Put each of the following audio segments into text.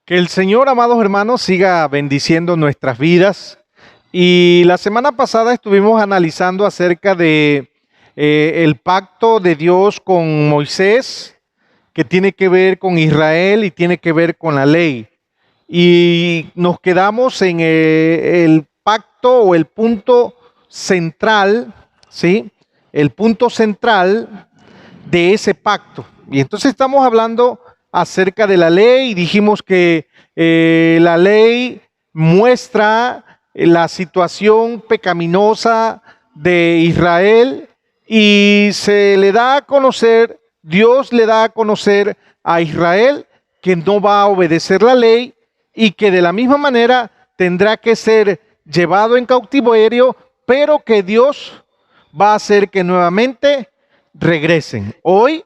Que el Señor, amados hermanos, siga bendiciendo nuestras vidas. Y la semana pasada estuvimos analizando acerca de el pacto de Dios con Moisés, que tiene que ver con Israel y tiene que ver con la ley. Y nos quedamos en el pacto o el punto central, ¿sí? El punto central de ese pacto. Y entonces estamos hablando acerca de la ley y dijimos que la ley muestra la situación pecaminosa de Israel y se le da a conocer, Dios le da a conocer a Israel que no va a obedecer la ley y que de la misma manera tendrá que ser llevado en cautiverio, pero que Dios va a hacer que nuevamente regresen. Hoy,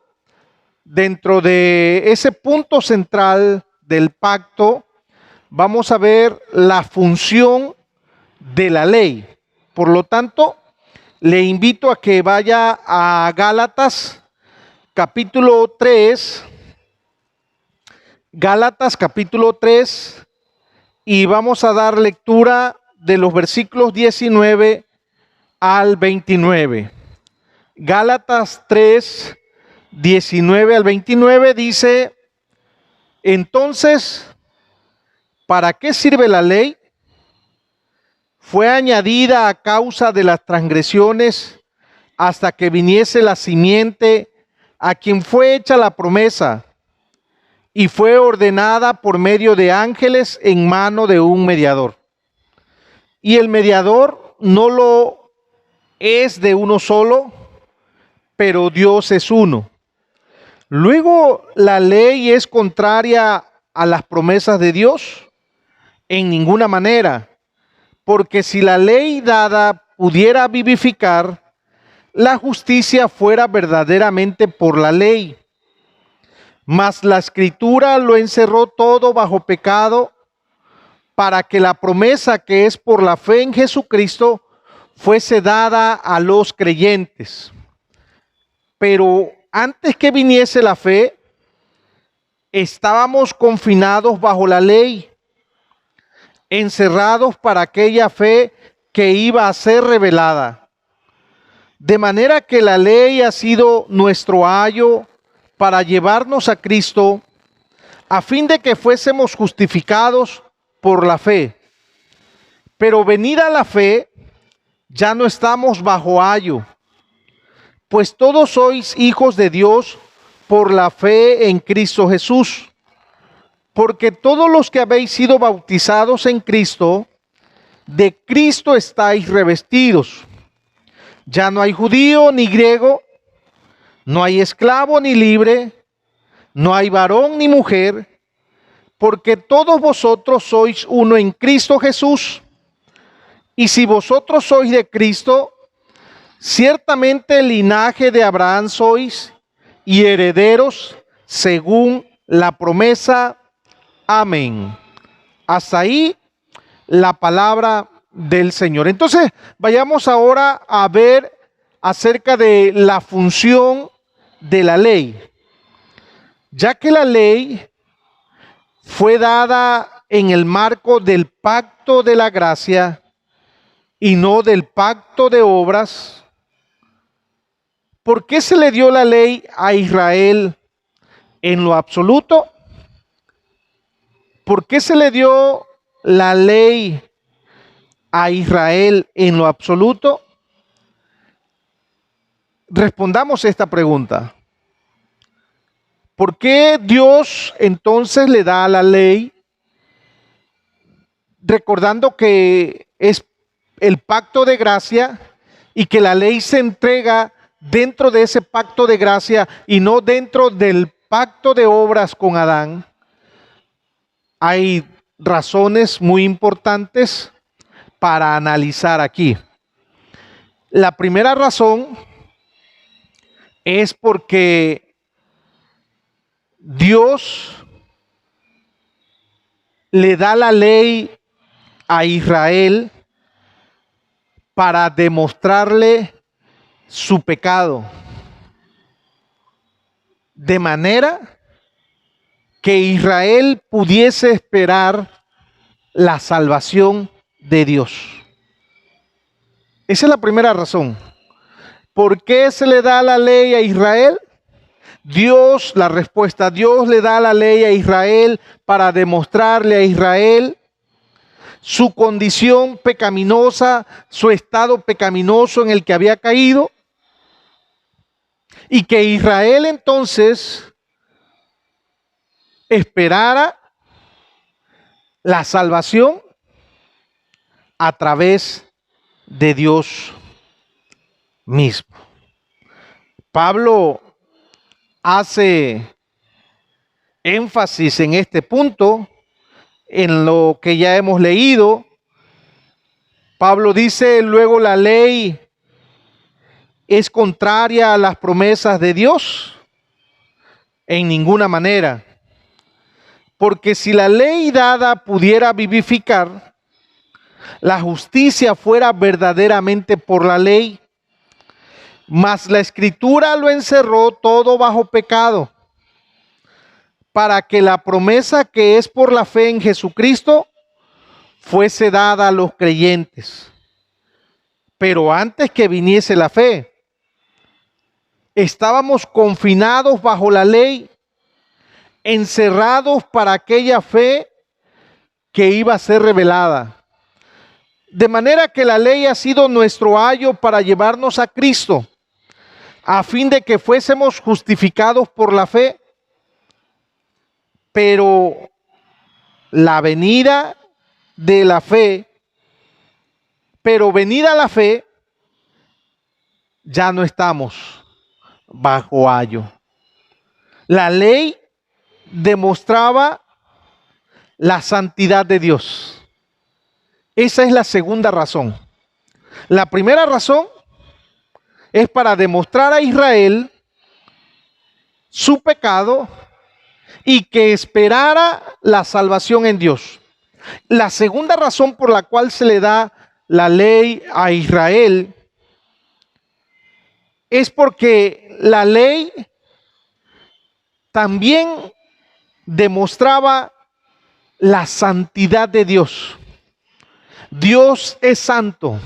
dentro de ese punto central del pacto, vamos a ver la función de la ley. Por lo tanto, le invito a que vaya a Gálatas capítulo 3, Gálatas capítulo 3, y vamos a dar lectura de los versículos 19 al 29. Gálatas 3, 19 al 29 dice: entonces, ¿para qué sirve la ley? Fue añadida a causa de las transgresiones hasta que viniese la simiente a quien fue hecha la promesa, y fue ordenada por medio de ángeles en mano de un mediador. Y el mediador no lo es de uno solo, pero Dios es uno. Luego, ¿la ley es contraria a las promesas de Dios? En ninguna manera, porque si la ley dada pudiera vivificar, la justicia fuera verdaderamente por la ley. Mas la Escritura lo encerró todo bajo pecado, para que la promesa que es por la fe en Jesucristo fuese dada a los creyentes. Pero antes que viniese la fe, estábamos confinados bajo la ley, encerrados para aquella fe que iba a ser revelada. De manera que la ley ha sido nuestro ayo para llevarnos a Cristo, a fin de que fuésemos justificados por la fe. Pero venida la fe, ya no estamos bajo ayo, pues todos sois hijos de Dios por la fe en Cristo Jesús. Porque todos los que habéis sido bautizados en Cristo, de Cristo estáis revestidos. Ya no hay judío ni griego, no hay esclavo ni libre, no hay varón ni mujer, porque todos vosotros sois uno en Cristo Jesús. Y si vosotros sois de Cristo, ciertamente el linaje de Abraham sois y herederos según la promesa. Amén. Hasta ahí la palabra del Señor. Entonces, vayamos ahora a ver acerca de la función de la ley. Ya que la ley fue dada en el marco del pacto de la gracia y no del pacto de obras, ¿por qué se le dio la ley a Israel en lo absoluto? ¿Por qué se le dio la ley a Israel en lo absoluto? Respondamos esta pregunta. ¿Por qué Dios entonces le da la ley, recordando que es el pacto de gracia y que la ley se entrega dentro de ese pacto de gracia y no dentro del pacto de obras con Adán? Hay razones muy importantes para analizar aquí. La primera razón es porque Dios le da la ley a Israel para demostrarle su pecado, de manera que Israel pudiese esperar la salvación de Dios. Esa es la primera razón. ¿Por qué se le da la ley a Israel? Dios, la respuesta, Dios le da la ley a Israel para demostrarle a Israel su condición pecaminosa, su estado pecaminoso en el que había caído, y que Israel entonces esperara la salvación a través de Dios mismo. Pablo hace énfasis en este punto, en lo que ya hemos leído. Pablo dice: luego la ley es contraria a las promesas de Dios. En ninguna manera. Porque si la ley dada pudiera vivificar, la justicia fuera verdaderamente por la ley. Mas la Escritura lo encerró todo bajo pecado, para que la promesa que es por la fe en Jesucristo fuese dada a los creyentes. Pero antes que viniese la fe, estábamos confinados bajo la ley, encerrados para aquella fe que iba a ser revelada. De manera que la ley ha sido nuestro ayo para llevarnos a Cristo, a fin de que fuésemos justificados por la fe. Pero la venida de la fe, venida la fe, ya no estamos bajo ayo. La ley demostraba la santidad de Dios. Esa es la segunda razón. La primera razón es para demostrar a Israel su pecado y que esperara la salvación en Dios. La segunda razón por la cual se le da la ley a Israel es porque la ley también demostraba la santidad de Dios. Dios es santo.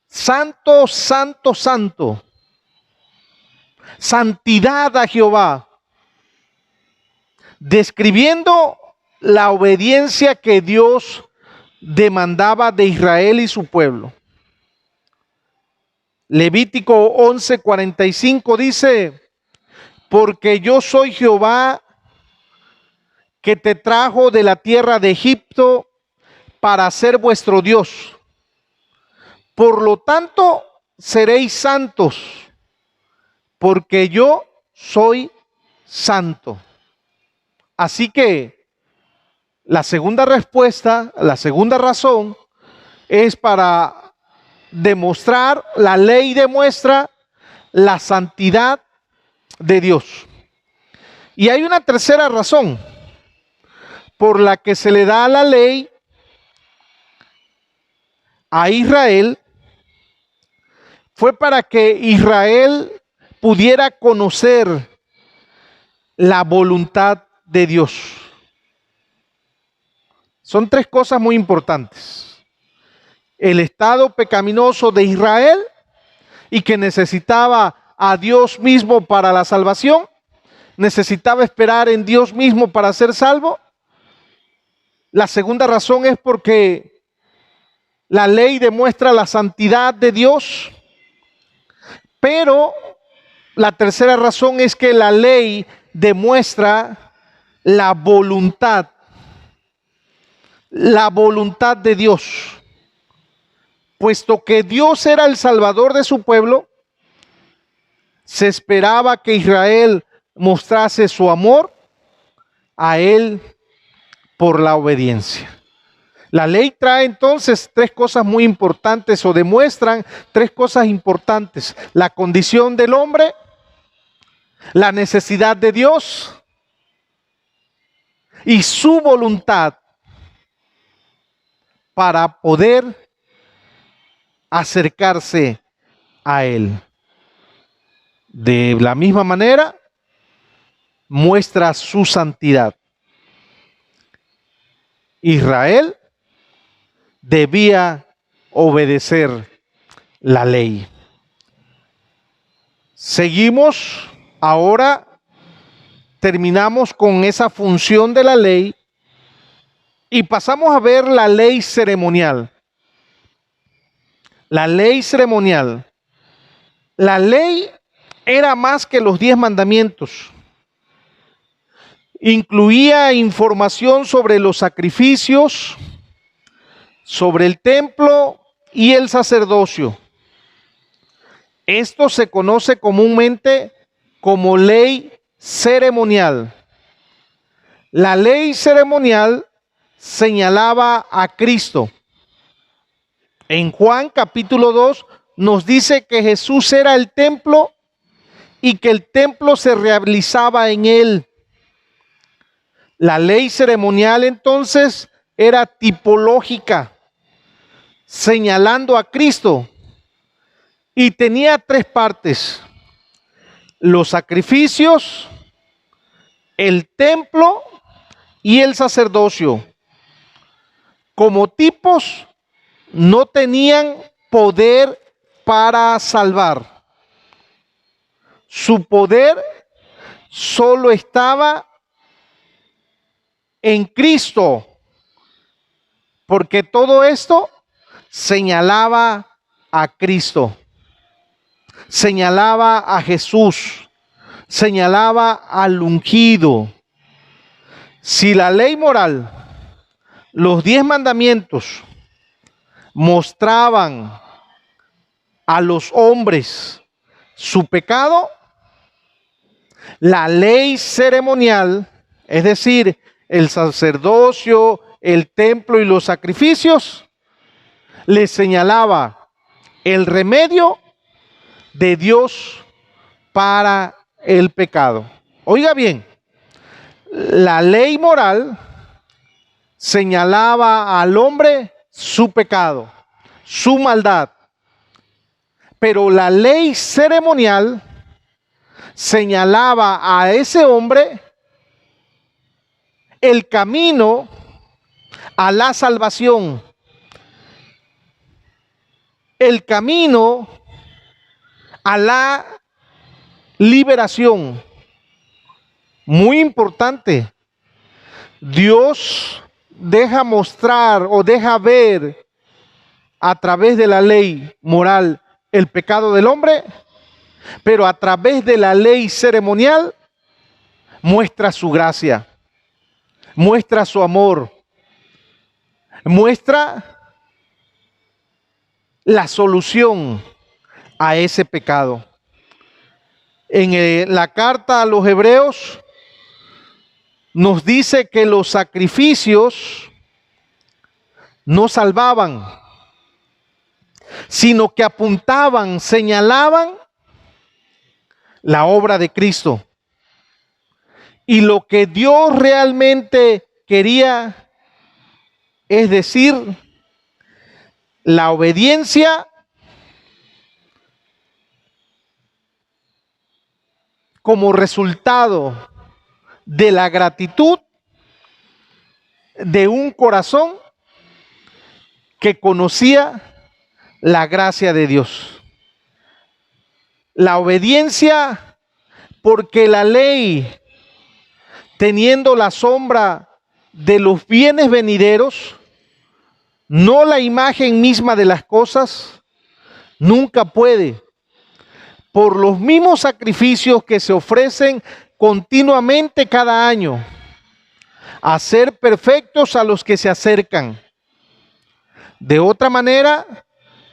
Santo, santo, santo. Santidad a Jehová. Describiendo la obediencia que Dios demandaba de Israel y su pueblo. Levítico 11:45 dice: porque yo soy Jehová que te trajo de la tierra de Egipto para ser vuestro Dios. Por lo tanto, seréis santos, porque yo soy santo. Así que la segunda respuesta, la segunda razón, es para demostrar, la ley demuestra la santidad de Dios. Y hay una tercera razón por la que se le da la ley a Israel. Fue para que Israel pudiera conocer la voluntad de Dios. Son tres cosas muy importantes: el estado pecaminoso de Israel y que necesitaba a Dios mismo para la salvación, necesitaba esperar en Dios mismo para ser salvo. La segunda razón es porque la ley demuestra la santidad de Dios, pero la tercera razón es que la ley demuestra la voluntad de Dios. Puesto que Dios era el Salvador de su pueblo, se esperaba que Israel mostrase su amor a Él por la obediencia. La ley trae entonces tres cosas muy importantes, o demuestran tres cosas importantes: la condición del hombre, la necesidad de Dios y su voluntad para poder acercarse a Él. De la misma manera, muestra su santidad. Israel debía obedecer la ley. Seguimos ahora, terminamos con esa función de la ley y pasamos a ver la ley ceremonial. La ley ceremonial. La ley era más que los 10 mandamientos. Incluía información sobre los sacrificios, sobre el templo y el sacerdocio. Esto se conoce comúnmente como ley ceremonial. La ley ceremonial señalaba a Cristo. En Juan capítulo 2 nos dice que Jesús era el templo y que el templo se realizaba en él. La ley ceremonial entonces era tipológica, señalando a Cristo, y tenía 3 partes: los sacrificios, el templo y el sacerdocio. Como tipos, no tenían poder para salvar. Su poder solo estaba en Cristo, porque todo esto señalaba a Cristo, señalaba a Jesús, señalaba al ungido. Si la ley moral, los 10 mandamientos, mostraban a los hombres su pecado, la ley ceremonial, es decir, el sacerdocio, el templo y los sacrificios, les señalaba el remedio de Dios para el pecado. Oiga bien, la ley moral señalaba al hombre su pecado, su maldad, pero la ley ceremonial señalaba a ese hombre el camino a la salvación, el camino a la liberación. Muy importante, Dios deja mostrar o deja ver a través de la ley moral el pecado del hombre, pero a través de la ley ceremonial muestra su gracia, muestra su amor, muestra la solución a ese pecado. En la carta a los Hebreos nos dice que los sacrificios no salvaban, sino que apuntaban, señalaban la obra de Cristo. Y lo que Dios realmente quería, es decir, la obediencia como resultado de la gratitud de un corazón que conocía la gracia de Dios. La obediencia, porque la ley, teniendo la sombra de los bienes venideros, no la imagen misma de las cosas, nunca puede, por los mismos sacrificios que se ofrecen continuamente cada año, hacer perfectos a los que se acercan. De otra manera,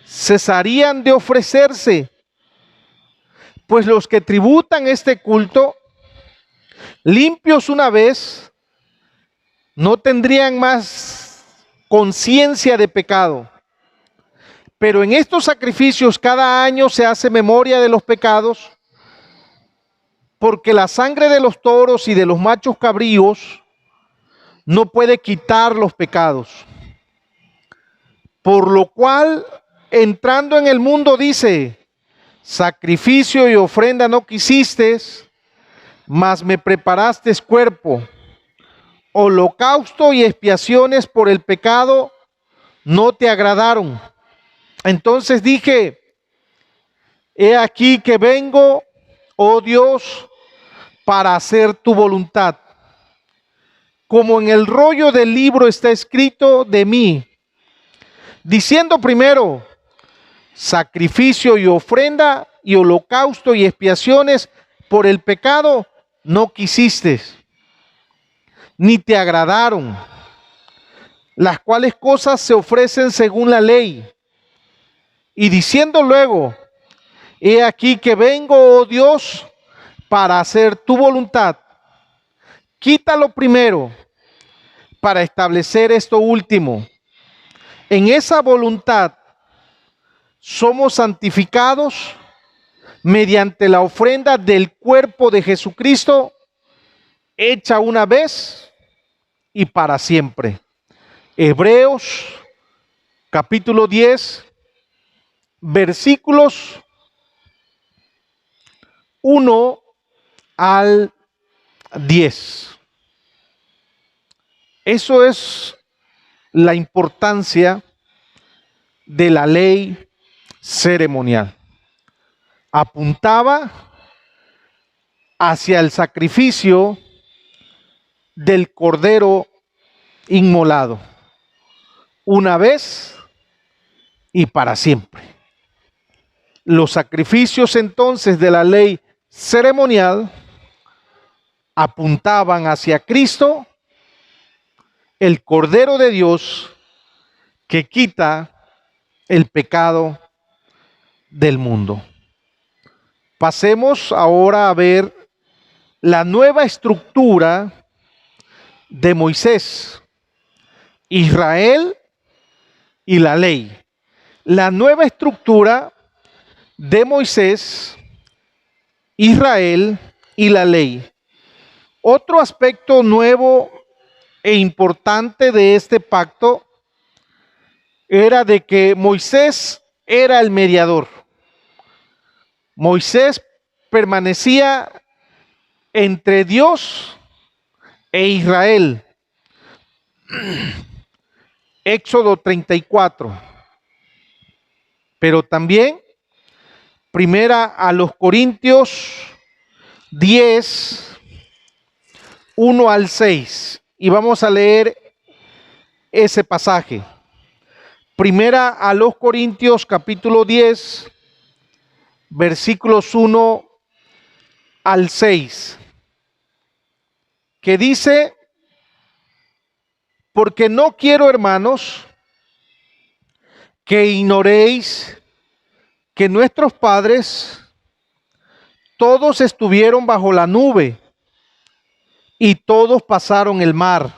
cesarían de ofrecerse, pues los que tributan este culto, limpios una vez, no tendrían más conciencia de pecado. Pero en estos sacrificios cada año se hace memoria de los pecados, porque la sangre de los toros y de los machos cabríos no puede quitar los pecados. Por lo cual, entrando en el mundo, dice: sacrificio y ofrenda no quisiste, mas me preparaste cuerpo, holocausto y expiaciones por el pecado no te agradaron. Entonces dije, he aquí que vengo, oh Dios, para hacer tu voluntad. Como en el rollo del libro está escrito de mí, diciendo primero, sacrificio y ofrenda y holocausto y expiaciones por el pecado no quisiste, ni te agradaron, las cuales cosas se ofrecen según la ley. Y diciendo luego, he aquí que vengo, oh Dios, para hacer tu voluntad. Quítalo primero para establecer esto último. En esa voluntad somos santificados mediante la ofrenda del cuerpo de Jesucristo, hecha una vez y para siempre. Hebreos capítulo 10, versículos 1 al 10. Eso es la importancia de la ley ceremonial. Apuntaba hacia el sacrificio del cordero inmolado, una vez y para siempre. Los sacrificios entonces de la ley ceremonial apuntaban hacia Cristo, el Cordero de Dios que quita el pecado del mundo. Pasemos ahora a ver la nueva estructura de Moisés, Israel y la ley. La nueva estructura de Moisés, Israel y la ley. Otro aspecto nuevo e importante de este pacto era de que Moisés era el mediador. Moisés permanecía entre Dios e Israel. Éxodo 34. Pero también, primera a los Corintios 10, 1 al 6. Y vamos a leer ese pasaje. Primera a los Corintios capítulo 10, versículos 1 al 6, que dice, porque no quiero, hermanos, que ignoréis que nuestros padres todos estuvieron bajo la nube y todos pasaron el mar,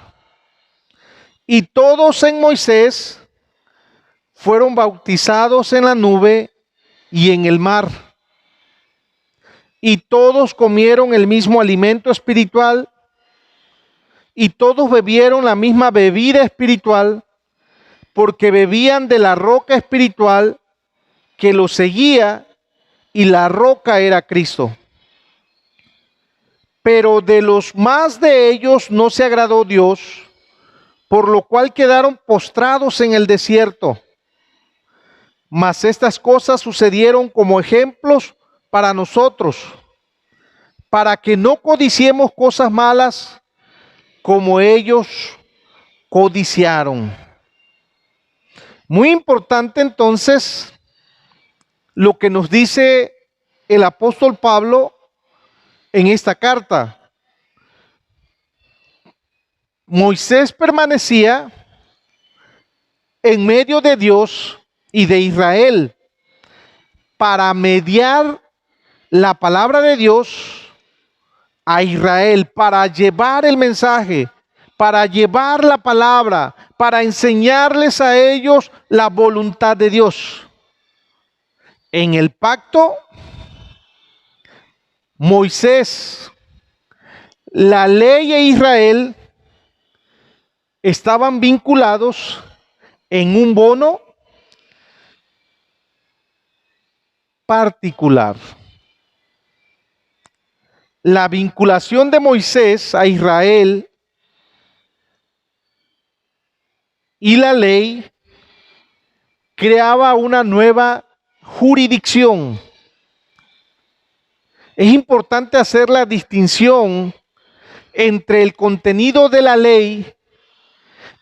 y todos en Moisés fueron bautizados en la nube y en el mar, y todos comieron el mismo alimento espiritual, y todos bebieron la misma bebida espiritual, porque bebían de la roca espiritual que los seguía, y la roca era Cristo. Pero de los más de ellos no se agradó Dios, por lo cual quedaron postrados en el desierto. Mas estas cosas sucedieron como ejemplos para nosotros, para que no codiciemos cosas malas como ellos codiciaron. Muy importante entonces lo que nos dice el apóstol Pablo en esta carta. Moisés permanecía en medio de Dios y de Israel para mediar la palabra de Dios a Israel, para llevar el mensaje, para llevar la palabra, para enseñarles a ellos la voluntad de Dios. En el pacto, Moisés, la ley e Israel estaban vinculados en un bono particular. la vinculación de Moisés a Israel y la ley creaba una nueva jurisdicción. Es importante hacer la distinción entre el contenido de la ley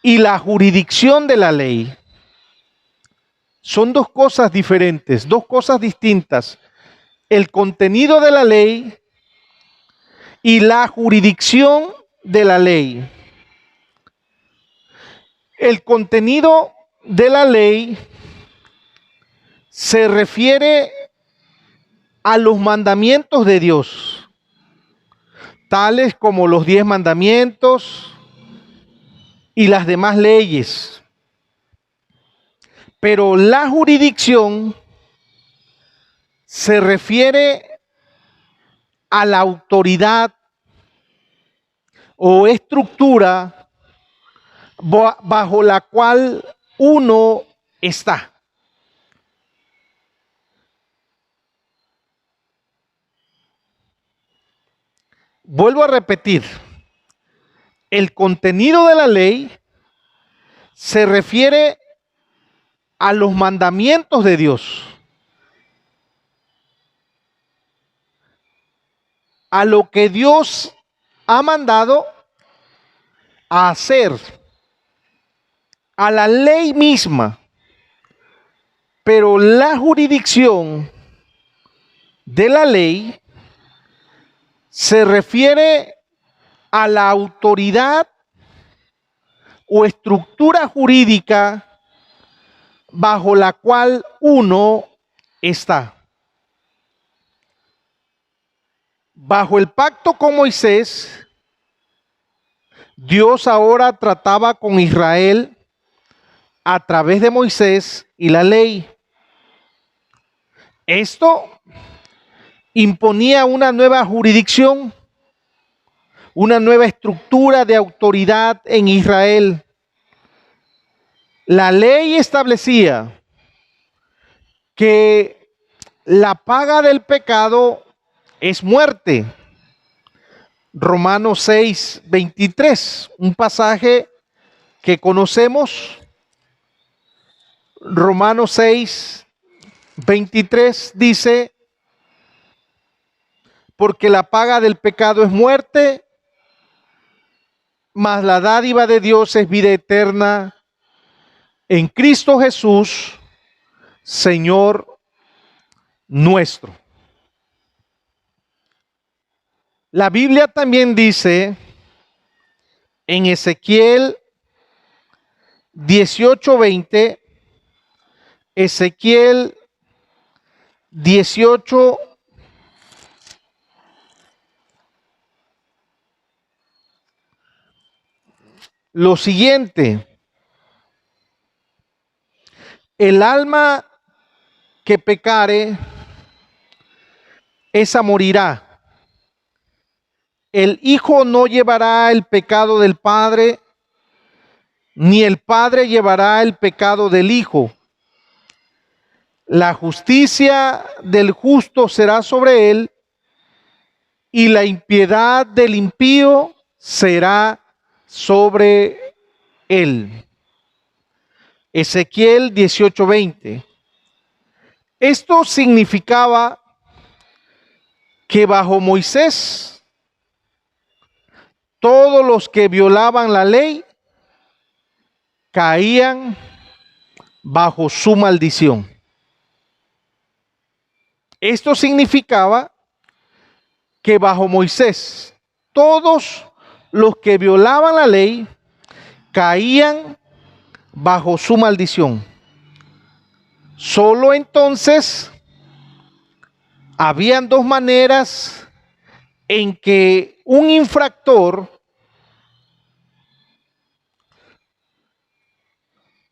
y la jurisdicción de la ley. Son dos cosas diferentes, dos cosas distintas. El contenido de la ley y la jurisdicción de la ley. El contenido de la ley se refiere a los mandamientos de Dios, tales como los 10 mandamientos y las demás leyes. Pero la jurisdicción se refiere a la autoridad o estructura bajo la cual uno está. Vuelvo a repetir, el contenido de la ley se refiere a los mandamientos de Dios, a lo que Dios ha mandado a hacer, a la ley misma. Pero la jurisdicción de la ley se refiere a la autoridad o estructura jurídica bajo la cual uno está. Bajo el pacto con Moisés, Dios ahora trataba con Israel a través de Moisés y la ley. Esto imponía una nueva jurisdicción, una nueva estructura de autoridad en Israel. La ley establecía que la paga del pecado es muerte. Romanos 6, 23, un pasaje que conocemos. Romanos 6, 23 dice: porque la paga del pecado es muerte, mas la dádiva de Dios es vida eterna en Cristo Jesús, Señor nuestro. La Biblia también dice en Ezequiel 18:20, Ezequiel 18, lo siguiente: el alma que pecare, esa morirá. El hijo no llevará el pecado del padre, ni el padre llevará el pecado del hijo. La justicia del justo será sobre él, y la impiedad del impío será sobre él. Ezequiel 18:20. Esto significaba que bajo Moisés, todos los que violaban la ley caían bajo su maldición. Esto significaba que bajo Moisés, todos los que violaban la ley caían bajo su maldición. Solo entonces habían dos maneras en que un infractor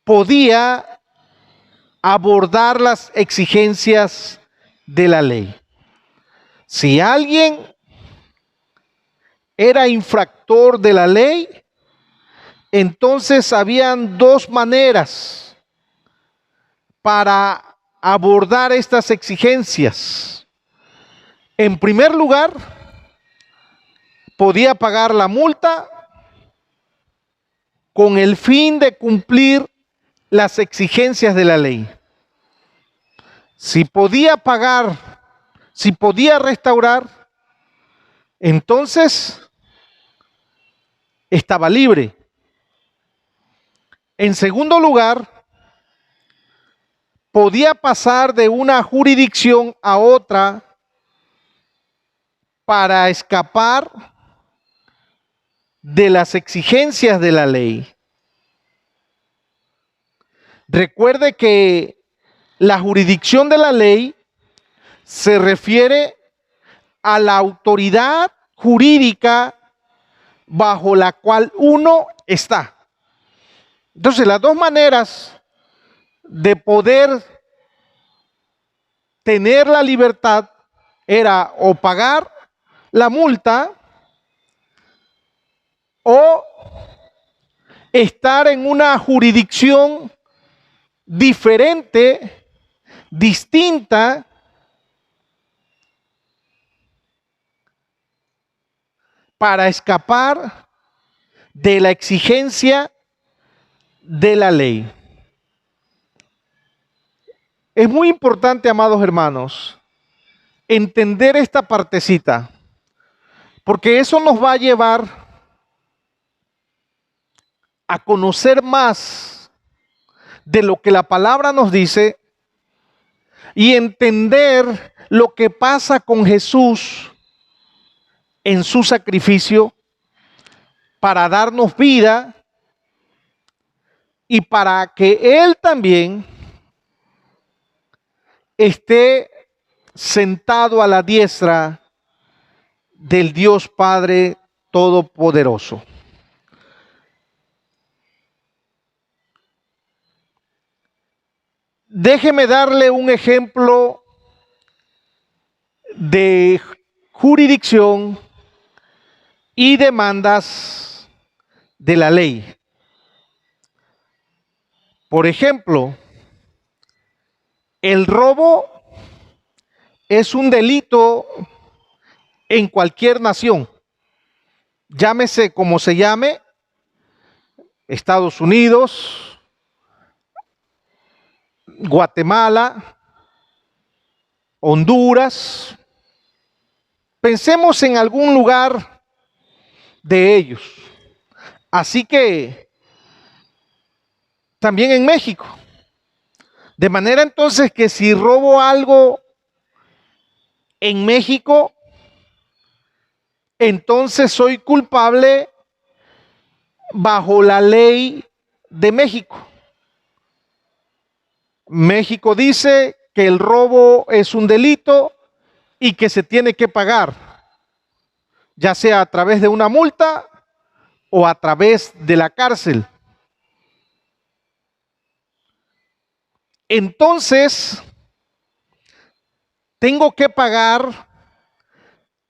podía abordar las exigencias de la ley. Si alguien era infractor de la ley, entonces habían dos maneras para abordar estas exigencias. En primer lugar, podía pagar la multa con el fin de cumplir las exigencias de la ley. Si podía pagar, si podía restaurar, entonces estaba libre. En segundo lugar, podía pasar de una jurisdicción a otra para escapar de las exigencias de la ley. Recuerde que la jurisdicción de la ley se refiere a la autoridad jurídica bajo la cual uno está. Entonces, las dos maneras de poder tener la libertad era o pagar la multa o estar en una jurisdicción diferente, distinta, para escapar de la exigencia de la ley. Es muy importante, amados hermanos, entender esta partecita, porque eso nos va a llevar a conocer más de lo que la palabra nos dice y entender lo que pasa con Jesús en su sacrificio para darnos vida y para que Él también esté sentado a la diestra del Dios Padre Todopoderoso. Déjeme darle un ejemplo de jurisdicción y demandas de la ley. Por ejemplo, el robo es un delito en cualquier nación, llámese como se llame, Estados Unidos, Guatemala, Honduras. Pensemos en algún lugar de ellos. Así que también en México. De manera entonces que si robo algo en México, entonces soy culpable bajo la ley de México. México dice que el robo es un delito y que se tiene que pagar, ya sea a través de una multa o a través de la cárcel. Entonces, tengo que pagar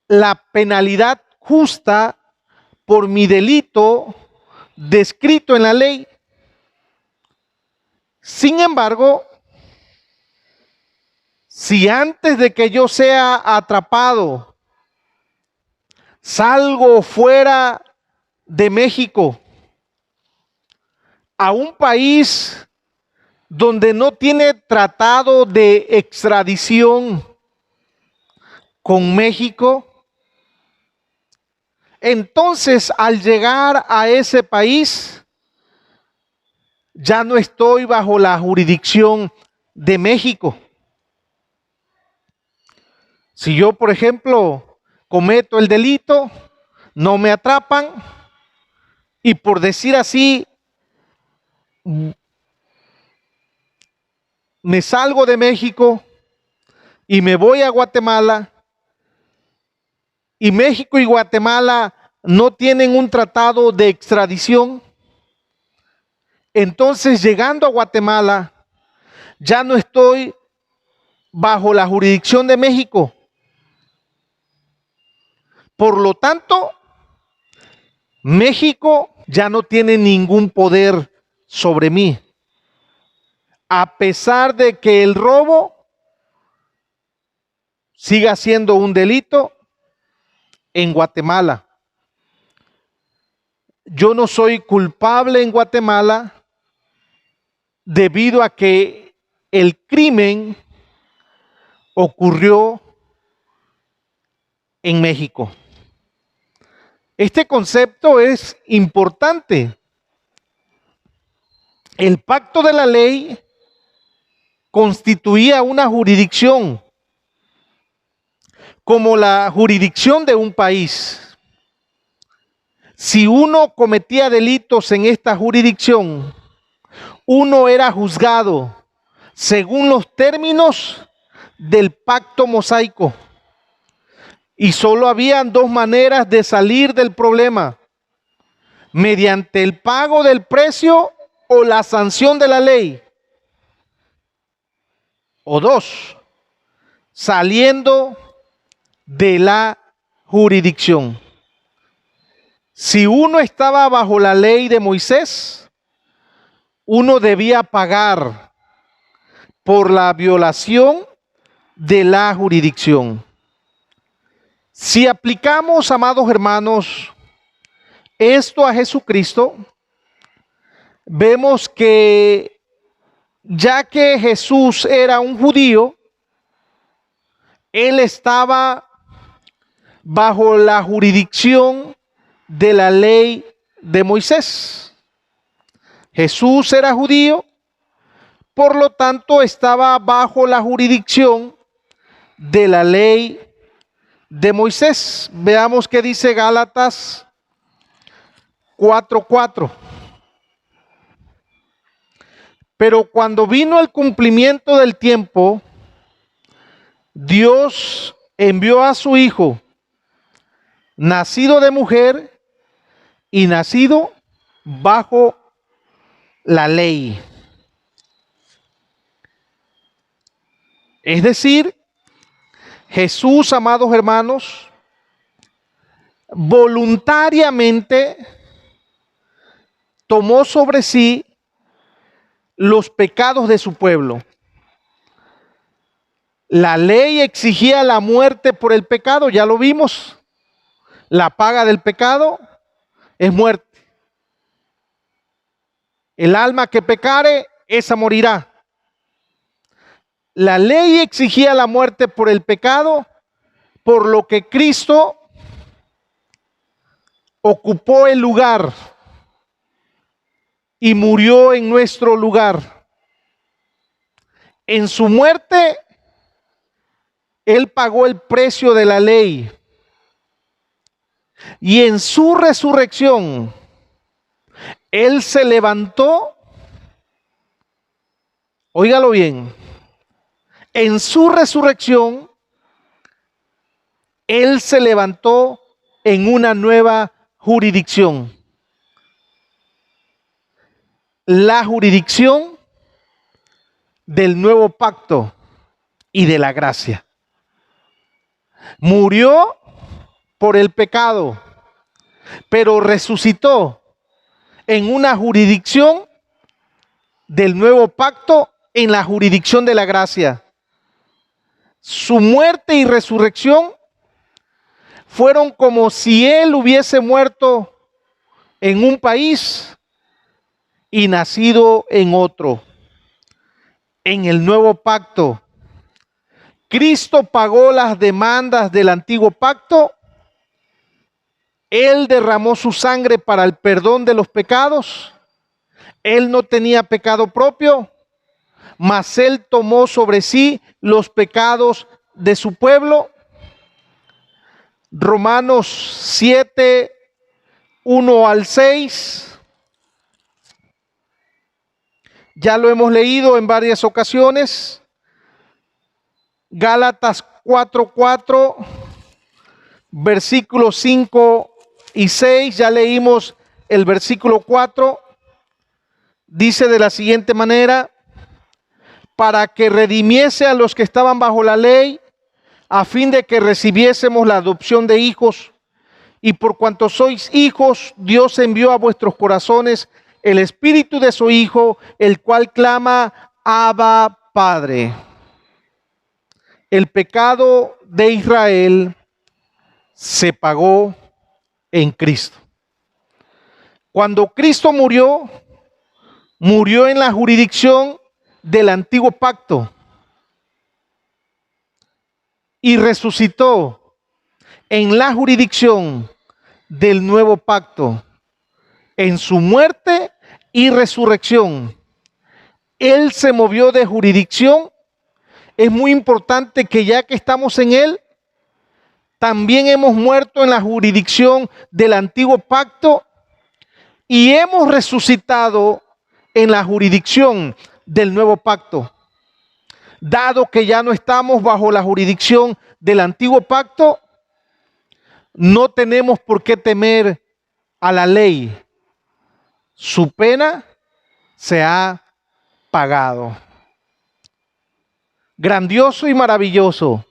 la penalidad justa por mi delito descrito en la ley. Sin embargo, si antes de que yo sea atrapado salgo fuera de México a un país donde no tiene tratado de extradición con México, entonces al llegar a ese país ya no estoy bajo la jurisdicción de México. Si yo, por ejemplo, cometo el delito, no me atrapan y, por decir así, me salgo de México y me voy a Guatemala, y México y Guatemala no tienen un tratado de extradición, entonces llegando a Guatemala ya no estoy bajo la jurisdicción de México. Por lo tanto, México ya no tiene ningún poder sobre mí, a pesar de que el robo siga siendo un delito en Guatemala. yo no soy culpable en Guatemala debido a que el crimen ocurrió en México. Este concepto es importante. El pacto de la ley constituía una jurisdicción como la jurisdicción de un país. Si uno cometía delitos en esta jurisdicción, uno era juzgado según los términos del pacto mosaico. Y solo habían dos maneras de salir del problema: mediante el pago del precio o la sanción de la ley. O dos, saliendo de la jurisdicción. Si uno estaba bajo la ley de Moisés, uno debía pagar por la violación de la jurisdicción. Si aplicamos, amados hermanos, esto a Jesucristo, vemos que ya que Jesús era un judío, él estaba bajo la jurisdicción de la ley de Moisés. Jesús era judío, por lo tanto estaba bajo la jurisdicción de la ley de Moisés. Veamos qué dice Gálatas 4:4. Pero cuando vino el cumplimiento del tiempo, Dios envió a su Hijo, nacido de mujer y nacido bajo la ley. Es decir, Jesús, amados hermanos, voluntariamente tomó sobre sí los pecados de su pueblo. La ley exigía la muerte por el pecado, ya lo vimos. La paga del pecado es muerte. El alma que pecare, esa morirá. La ley exigía la muerte por el pecado, por lo que Cristo ocupó el lugar y murió en nuestro lugar. En su muerte, Él pagó el precio de la ley. Y en su resurrección, Él se levantó, óigalo bien, en su resurrección, Él se levantó en una nueva jurisdicción. La jurisdicción del nuevo pacto y de la gracia. Murió por el pecado, pero resucitó en una jurisdicción del nuevo pacto, en la jurisdicción de la gracia. Su muerte y resurrección fueron como si Él hubiese muerto en un país y nacido en otro. En el nuevo pacto, Cristo pagó las demandas del antiguo pacto. Él derramó su sangre para el perdón de los pecados. Él no tenía pecado propio, mas Él tomó sobre sí los pecados de su pueblo. Romanos 7, 1 al 6. Ya lo hemos leído en varias ocasiones. Gálatas 4:4, versículos 5 y 6. Ya leímos el versículo 4. Dice de la siguiente manera: para que redimiese a los que estaban bajo la ley, a fin de que recibiésemos la adopción de hijos. Y por cuanto sois hijos, Dios envió a vuestros corazones el espíritu de su Hijo, el cual clama: Abba, Padre. El pecado de Israel se pagó en Cristo. Cuando Cristo murió, murió en la jurisdicción del antiguo pacto y resucitó en la jurisdicción del nuevo pacto. En su muerte y resurrección, Él se movió de jurisdicción. Es muy importante que ya que estamos en Él, también hemos muerto en la jurisdicción del antiguo pacto y hemos resucitado en la jurisdicción del nuevo pacto. Dado que ya no estamos bajo la jurisdicción del antiguo pacto, no tenemos por qué temer a la ley. Su pena se ha pagado. Grandioso y maravilloso.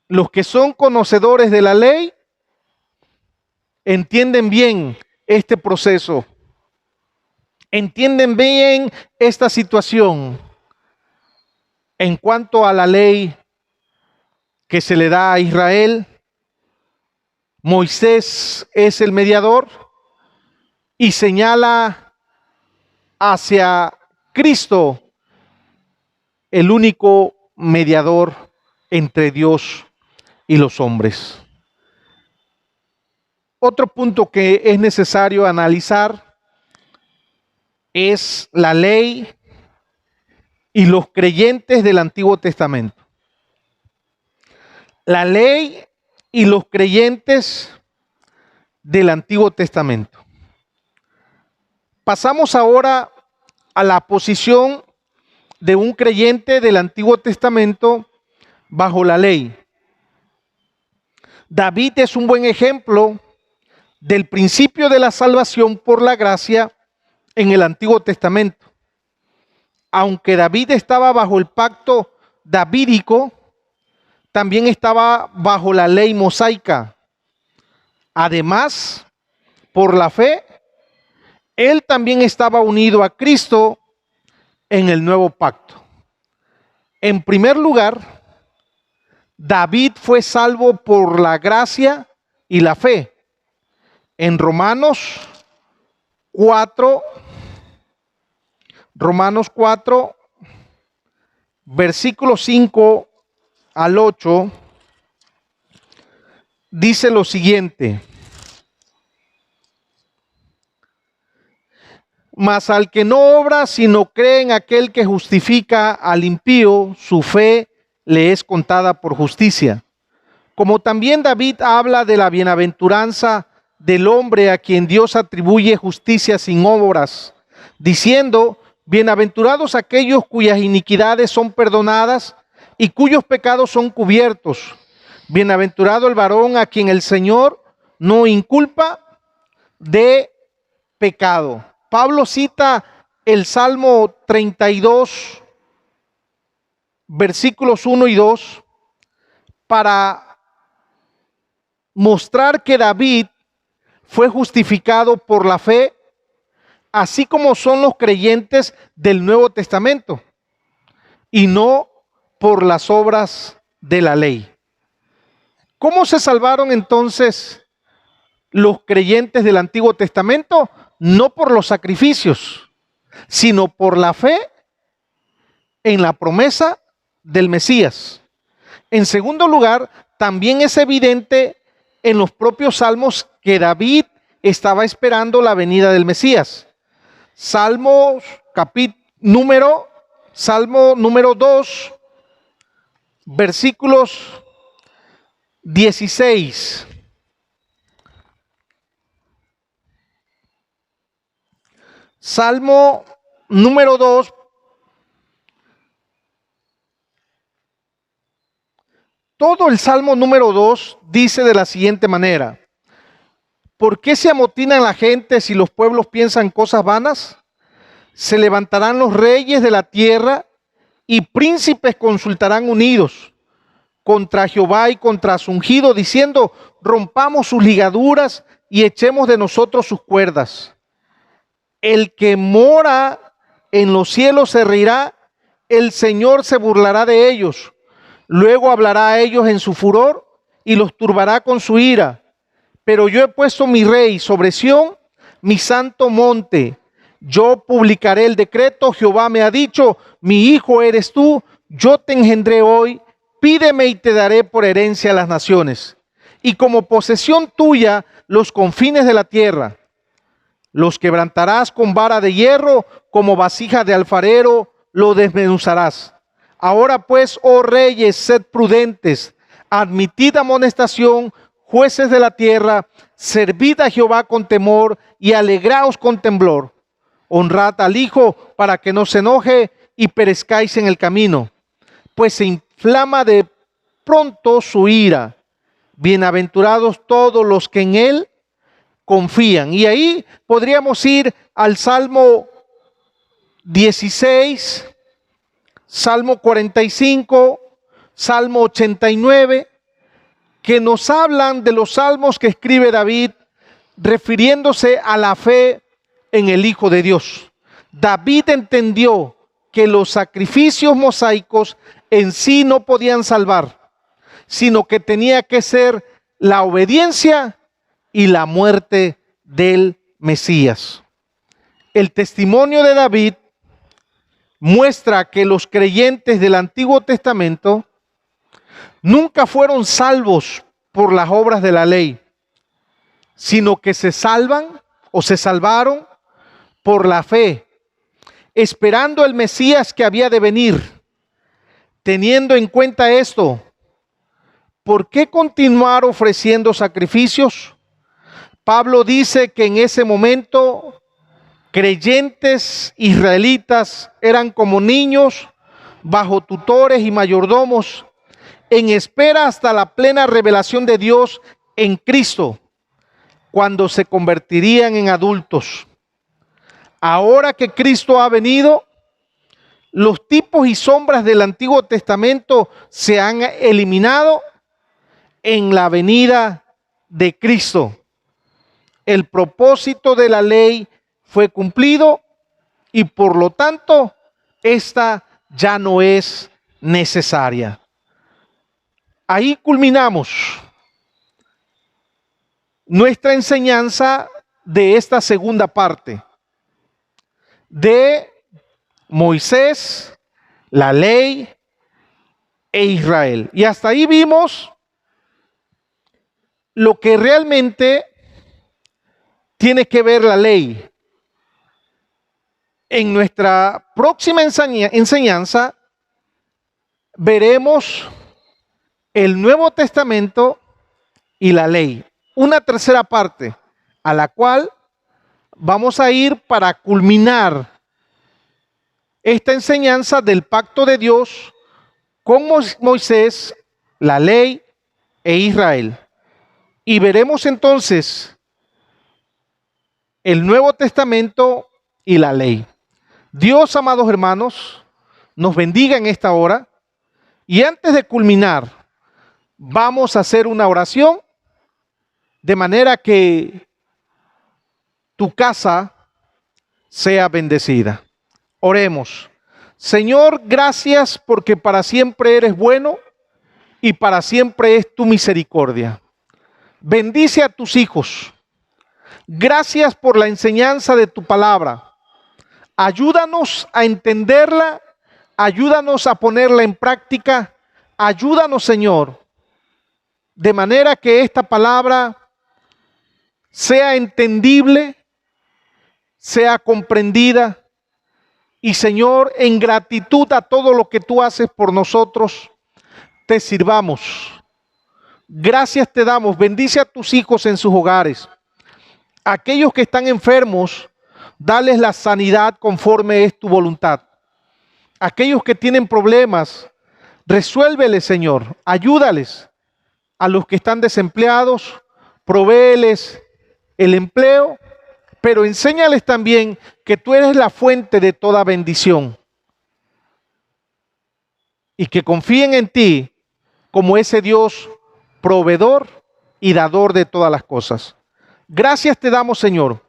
Los que son conocedores de la ley entienden bien este proceso, entienden bien esta situación. En cuanto a la ley que se le da a Israel, Moisés es el mediador y señala hacia Cristo, el único mediador entre Dios y los hombres. Otro punto que es necesario analizar es la ley y los creyentes del Antiguo Testamento. La ley y los creyentes del Antiguo Testamento. Pasamos ahora a la posición de un creyente del Antiguo Testamento bajo la ley. David es un buen ejemplo del principio de la salvación por la gracia en el Antiguo Testamento. Aunque David estaba bajo el pacto davídico, también estaba bajo la ley mosaica. Además, por la fe, él también estaba unido a Cristo en el nuevo pacto. En primer lugar, David fue salvo por la gracia y la fe. En Romanos 4, versículos 5 al 8, dice lo siguiente: mas al que no obra, sino cree en aquel que justifica al impío, su fe le es contada por justicia. Como también David habla de la bienaventuranza del hombre a quien Dios atribuye justicia sin obras, diciendo: bienaventurados aquellos cuyas iniquidades son perdonadas y cuyos pecados son cubiertos. Bienaventurado el varón a quien el Señor no inculpa de pecado. Pablo cita el Salmo 32, versículos 1 y 2, para mostrar que David fue justificado por la fe, así como son los creyentes del Nuevo Testamento, y no por las obras de la ley. ¿Cómo se salvaron entonces los creyentes del Antiguo Testamento? No por los sacrificios, sino por la fe en la promesa del Mesías. En segundo lugar, también es evidente en los propios salmos que David estaba esperando la venida del Mesías. Salmo número 2, versículos 16. Salmo número 2, todo el Salmo número 2 dice de la siguiente manera: ¿por qué se amotinan la gente si los pueblos piensan cosas vanas? Se levantarán los reyes de la tierra y príncipes consultarán unidos contra Jehová y contra su ungido, diciendo: rompamos sus ligaduras y echemos de nosotros sus cuerdas. El que mora en los cielos se reirá, el Señor se burlará de ellos. Luego hablará a ellos en su furor y los turbará con su ira. Pero yo he puesto mi rey sobre Sión, mi santo monte. Yo publicaré el decreto. Jehová me ha dicho, mi hijo eres tú, yo te engendré hoy. Pídeme y te daré por herencia a las naciones, y como posesión tuya los confines de la tierra. Los quebrantarás con vara de hierro, como vasija de alfarero lo desmenuzarás. Ahora pues, oh reyes, sed prudentes, admitid amonestación, jueces de la tierra, servid a Jehová con temor y alegraos con temblor. Honrad al Hijo para que no se enoje y perezcáis en el camino, pues se inflama de pronto su ira. Bienaventurados todos los que en él confían. Y ahí podríamos ir al Salmo 16, Salmo 45, Salmo 89, que nos hablan de los salmos que escribe David, refiriéndose a la fe en el Hijo de Dios. David entendió que los sacrificios mosaicos en sí no podían salvar, sino que tenía que ser la obediencia y la muerte del Mesías. El testimonio de David muestra que los creyentes del Antiguo Testamento nunca fueron salvos por las obras de la ley, sino que se salvan o se salvaron por la fe, esperando el Mesías que había de venir. Teniendo en cuenta esto, ¿por qué continuar ofreciendo sacrificios? Pablo dice que en ese momento creyentes israelitas eran como niños bajo tutores y mayordomos, en espera hasta la plena revelación de Dios en Cristo, cuando se convertirían en adultos. Ahora que Cristo ha venido, los tipos y sombras del Antiguo Testamento se han eliminado en la venida de Cristo. El propósito de la ley fue cumplido y por lo tanto esta ya no es necesaria. Ahí culminamos nuestra enseñanza de esta segunda parte de Moisés, la ley e Israel. Y hasta ahí vimos lo que realmente tiene que ver la ley. En nuestra próxima enseñanza veremos el Nuevo Testamento y la ley. Una tercera parte a la cual vamos a ir para culminar esta enseñanza del pacto de Dios con Moisés, la ley e Israel. Y veremos entonces el Nuevo Testamento y la ley. Dios, amados hermanos, nos bendiga en esta hora. Y antes de culminar, vamos a hacer una oración de manera que tu casa sea bendecida. Oremos. Señor, gracias porque para siempre eres bueno y para siempre es tu misericordia. Bendice a tus hijos. Gracias por la enseñanza de tu palabra. Ayúdanos a entenderla, ayúdanos a ponerla en práctica. Ayúdanos, Señor, de manera que esta palabra sea entendible, sea comprendida. Y Señor, en gratitud a todo lo que tú haces por nosotros, te sirvamos. Gracias te damos. Bendice a tus hijos en sus hogares. Aquellos que están enfermos, dales la sanidad conforme es tu voluntad. Aquellos que tienen problemas, resuélveles, Señor. Ayúdales. A los que están desempleados, provéeles el empleo, pero enséñales también que tú eres la fuente de toda bendición y que confíen en ti como ese Dios proveedor y dador de todas las cosas. Gracias te damos, Señor.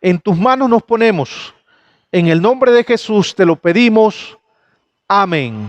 En tus manos nos ponemos. En el nombre de Jesús te lo pedimos. Amén.